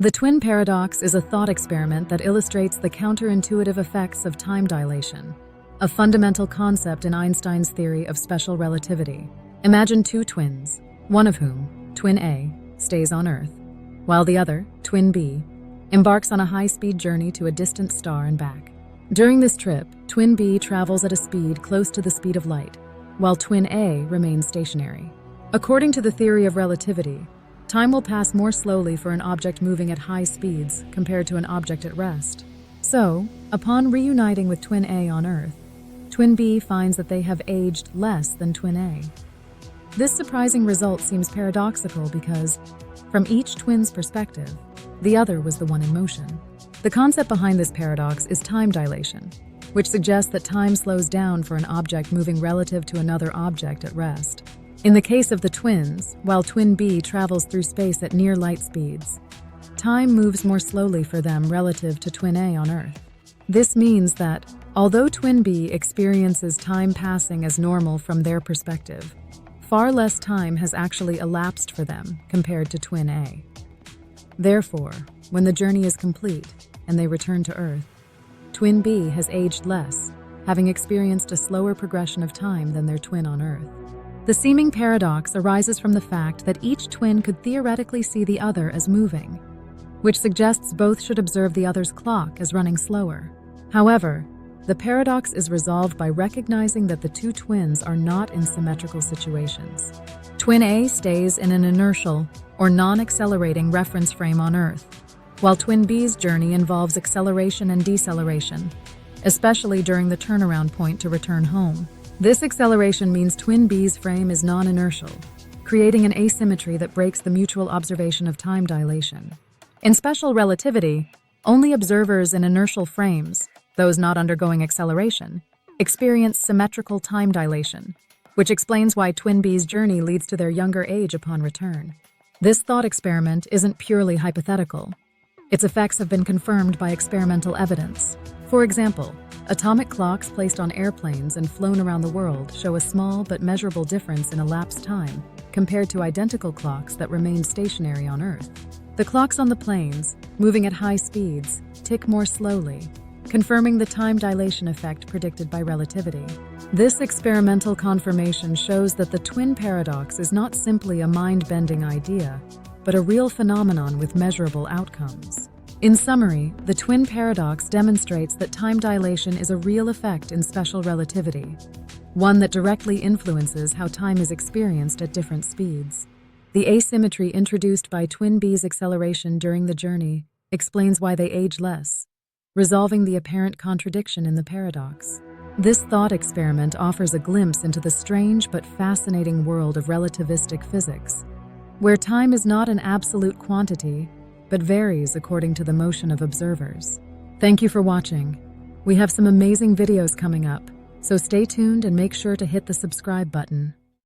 The twin paradox is a thought experiment that illustrates the counterintuitive effects of time dilation, a fundamental concept in Einstein's theory of special relativity. Imagine two twins, one of whom, twin A, stays on Earth, while the other, twin B, embarks on a high-speed journey to a distant star and back. During this trip, twin B travels at a speed close to the speed of light, while twin A remains stationary. According to the theory of relativity, time will pass more slowly for an object moving at high speeds compared to an object at rest. So, upon reuniting with twin A on Earth, twin B finds that they have aged less than twin A. This surprising result seems paradoxical because, from each twin's perspective, the other was the one in motion. The concept behind this paradox is time dilation, which suggests that time slows down for an object moving relative to another object at rest. In the case of the twins, while twin B travels through space at near light speeds, time moves more slowly for them relative to twin A on Earth. This means that, although twin B experiences time passing as normal from their perspective, far less time has actually elapsed for them compared to twin A. Therefore, when the journey is complete and they return to Earth, twin B has aged less, having experienced a slower progression of time than their twin on Earth. The seeming paradox arises from the fact that each twin could theoretically see the other as moving, which suggests both should observe the other's clock as running slower. However, the paradox is resolved by recognizing that the two twins are not in symmetrical situations. Twin A stays in an inertial or non-accelerating reference frame on Earth, while twin B's journey involves acceleration and deceleration, especially during the turnaround point to return home. This acceleration means twin B's frame is non-inertial, creating an asymmetry that breaks the mutual observation of time dilation. In special relativity, only observers in inertial frames, those not undergoing acceleration, experience symmetrical time dilation, which explains why twin B's journey leads to their younger age upon return. This thought experiment isn't purely hypothetical. Its effects have been confirmed by experimental evidence. For example, atomic clocks placed on airplanes and flown around the world show a small but measurable difference in elapsed time compared to identical clocks that remained stationary on Earth. The clocks on the planes, moving at high speeds, tick more slowly, confirming the time dilation effect predicted by relativity. This experimental confirmation shows that the twin paradox is not simply a mind-bending idea, but a real phenomenon with measurable outcomes. In summary, the twin paradox demonstrates that time dilation is a real effect in special relativity, one that directly influences how time is experienced at different speeds. The asymmetry introduced by twin B's acceleration during the journey explains why they age less, resolving the apparent contradiction in the paradox. This thought experiment offers a glimpse into the strange but fascinating world of relativistic physics, where time is not an absolute quantity, but varies according to the motion of observers. Thank you for watching. We have some amazing videos coming up, so stay tuned and make sure to hit the subscribe button.